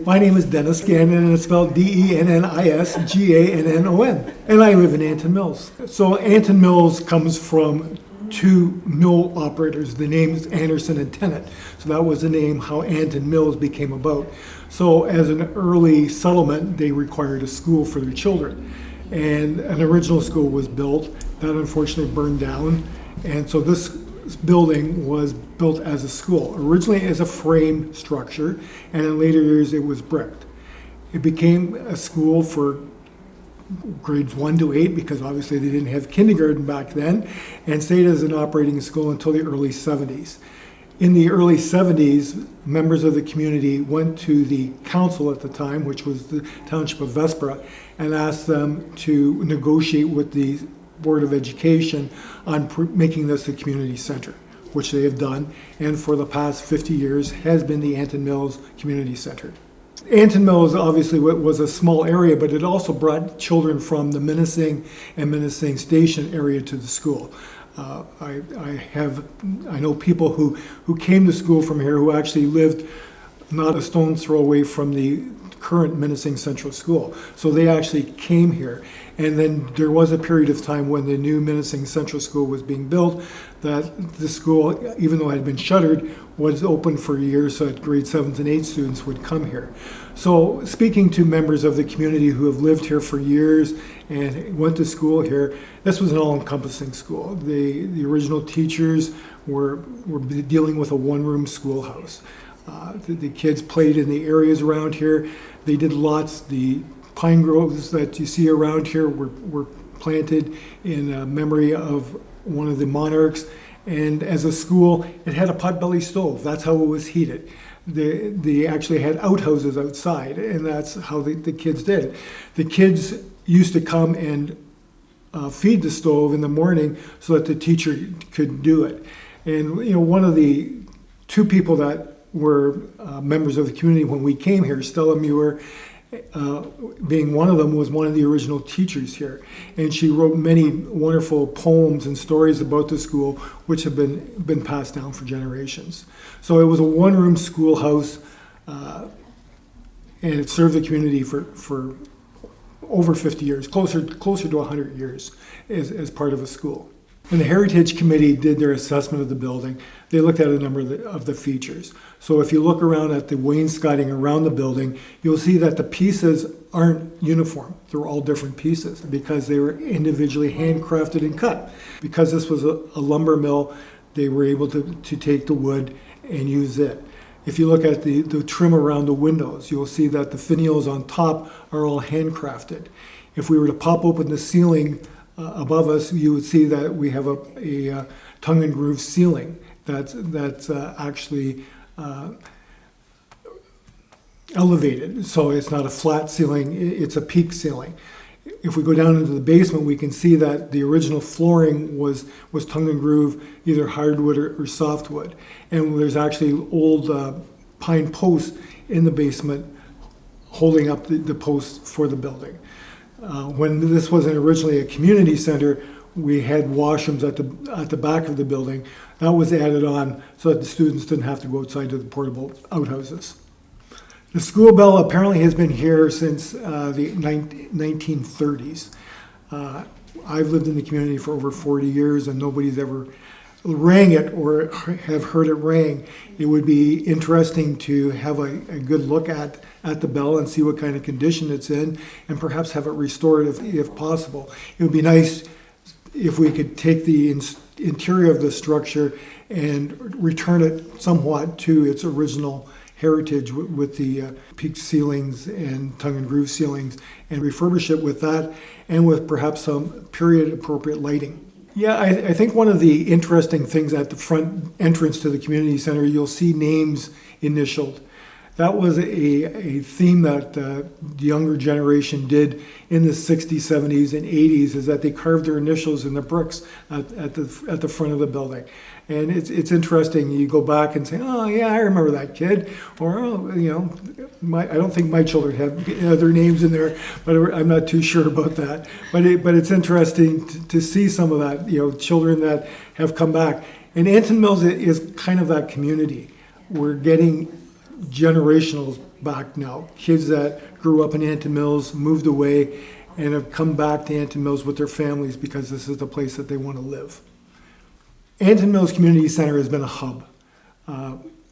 My name is Dennis Gannon, and it's spelled Dennisgannon. And I live in Anten Mills. So Anten Mills comes from two mill operators. The names Anderson and Tennant. So that was the name how Anten Mills became about. So as an early settlement, they required a school for their children. And an original school was built that unfortunately burned down. And so this building was built as a school, originally as a frame structure, and in later years it was bricked. It became a school for grades 1 to 8 because obviously they didn't have kindergarten back then, and stayed as an operating school until the early 70s. In the early 70s, members of the community went to the council at the time, which was the Township of Springwater, and asked them to negotiate with the Board of Education on making this a community center, which they have done, and for the past 50 years has been the Anten Mills Community Centre. Anten Mills obviously was a small area, but it also brought children from the Minising and Minising Station area to the school. I know people who came to school from here who actually lived not a stone's throw away from the current Minising Central School. So they actually came here. And then there was a period of time when the new Minising Central School was being built that the school, even though it had been shuttered, was open for years so that grade 7s and 8 students would come here. So speaking to members of the community who have lived here for years and went to school here, this was an all-encompassing school. The original teachers were dealing with a one-room schoolhouse. The kids played in the areas around here. They did lots. The pine groves that you see around here were planted in memory of one of the monarchs. And as a school, it had a potbelly stove. That's how it was heated. They actually had outhouses outside, and that's how the kids did it. The kids used to come and feed the stove in the morning so that the teacher could do it. And one of the two people that were members of the community when we came here, Stella Muir, being one of them, was one of the original teachers here. And she wrote many wonderful poems and stories about the school, which have been passed down for generations. So it was a one-room schoolhouse, and it served the community for over 50 years, closer to 100 years as part of a school. When the Heritage Committee did their assessment of the building, they looked at a number of the features. So if you look around at the wainscoting around the building, you'll see that the pieces aren't uniform. They're all different pieces because they were individually handcrafted and cut. Because this was a lumber mill, they were able to take the wood and use it. If you look at the trim around the windows, you'll see that the finials on top are all handcrafted. If we were to pop open the ceiling above us, you would see that we have a tongue and groove ceiling that's actually elevated. So it's not a flat ceiling, it's a peak ceiling. If we go down into the basement, we can see that the original flooring was tongue and groove, either hardwood or softwood. And there's actually old pine posts in the basement holding up the posts for the building. When this wasn't originally a community center, we had washrooms at the back of the building. That was added on so that the students didn't have to go outside to the portable outhouses. The school bell apparently has been here since the 1930s. I've lived in the community for over 40 years and nobody's ever rang it or have heard it ring. It would be interesting to have a good look at the bell and see what kind of condition it's in, and perhaps have it restored if possible. It would be nice if we could take the interior of the structure and return it somewhat to its original heritage with the peaked ceilings and tongue and groove ceilings, and refurbish it with that and with perhaps some period appropriate lighting. Yeah, I think one of the interesting things at the front entrance to the community center, you'll see names initialed. That was a theme that the younger generation did in the 60s, 70s, and 80s, is that they carved their initials in the bricks at the front of the building. And it's interesting. You go back and say, oh yeah, I remember that kid, or oh, I don't think my children have their names in there, but I'm not too sure about that. But it's interesting to see some of that, children that have come back. And Anten Mills is kind of that community. We're getting generational back now. Kids that grew up in Anten Mills, moved away, and have come back to Anten Mills with their families because this is the place that they want to live. Anten Mills Community Centre has been a hub.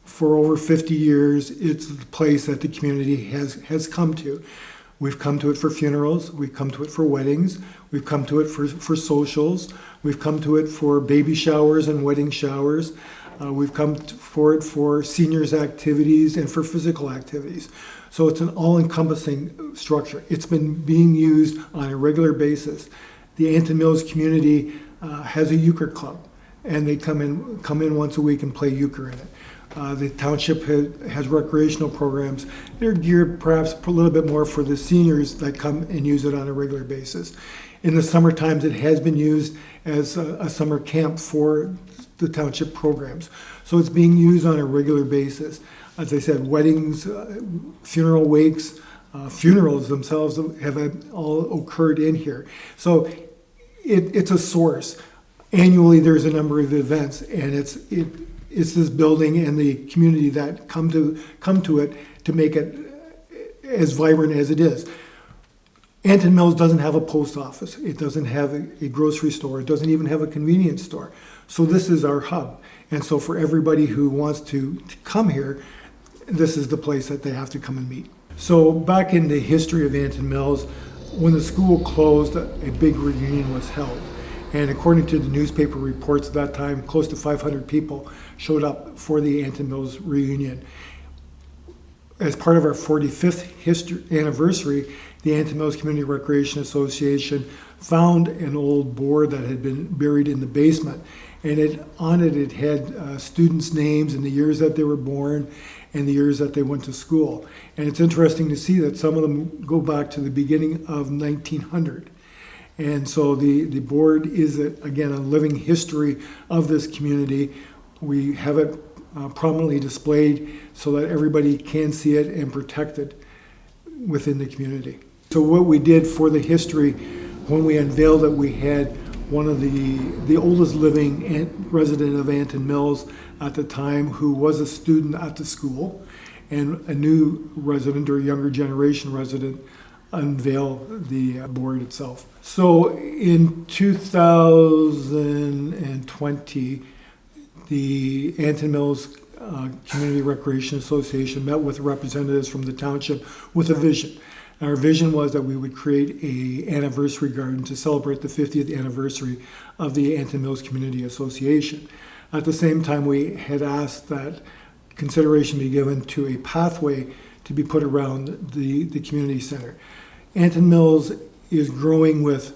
For over 50 years, it's the place that the community has come to. We've come to it for funerals, we've come to it for weddings, we've come to it for socials, we've come to it for baby showers and wedding showers, we've come for it for seniors activities and for physical activities. So it's an all-encompassing structure. It's been being used on a regular basis. The Anten Mills community has a euchre club, and they come in once a week and play euchre in it. The township has recreational programs. They're geared perhaps a little bit more for the seniors that come and use it on a regular basis. In the summer times, it has been used as a summer camp for the township programs. So it's being used on a regular basis. As I said, weddings, funeral wakes, funerals themselves have all occurred in here. So it's a source. Annually, there's a number of events, and it's this building and the community that come to it to make it as vibrant as it is. Anten Mills doesn't have a post office. It doesn't have a grocery store. It doesn't even have a convenience store. So this is our hub. And so for everybody who wants to come here, this is the place that they have to come and meet. So back in the history of Anten Mills, when the school closed, a big reunion was held. And according to the newspaper reports at that time, close to 500 people showed up for the Anten Mills reunion. As part of our 45th anniversary, the Anten Mills Community Recreation Association found an old board that had been buried in the basement. And on it had students' names and the years that they were born and the years that they went to school. And it's interesting to see that some of them go back to the beginning of 1900. And so the board is, again, a living history of this community. We have it prominently displayed so that everybody can see it and protect it within the community. So what we did for the history, when we unveiled it, we had one of the oldest living resident of Anten Mills at the time, who was a student at the school, and a new resident or younger generation resident unveil the board itself. So in 2020, the Anten Mills Community Recreation Association met with representatives from the township with a vision. Our vision was that we would create an anniversary garden to celebrate the 50th anniversary of the Anten Mills Community Association. At the same time, we had asked that consideration be given to a pathway to be put around the community center. Anten Mills is growing with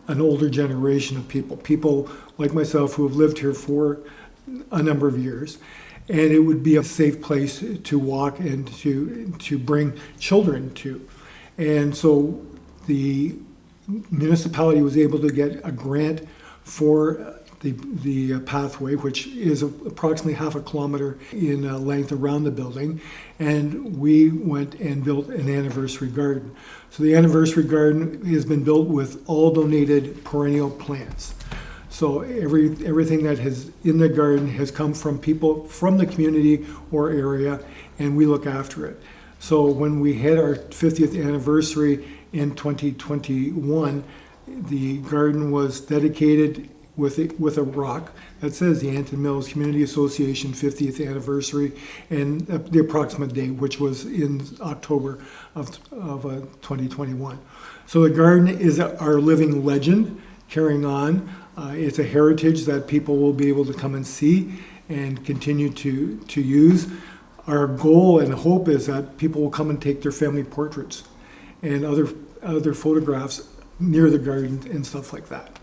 an older generation of people like myself who have lived here for a number of years. And it would be a safe place to walk and to bring children to. And so the municipality was able to get a grant for the pathway, which is approximately half a kilometer in length around the building, and we went and built an anniversary garden. So the anniversary garden has been built with all donated perennial plants. So everything that is in the garden has come from people from the community or area, and we look after it. So when we had our 50th anniversary in 2021, the garden was dedicated with a rock that says the Anten Mills Community Association 50th anniversary and the approximate date, which was in October of 2021. So the garden is our living legend carrying on. It's a heritage that people will be able to come and see and continue to use. Our goal and hope is that people will come and take their family portraits and other photographs near the garden and stuff like that.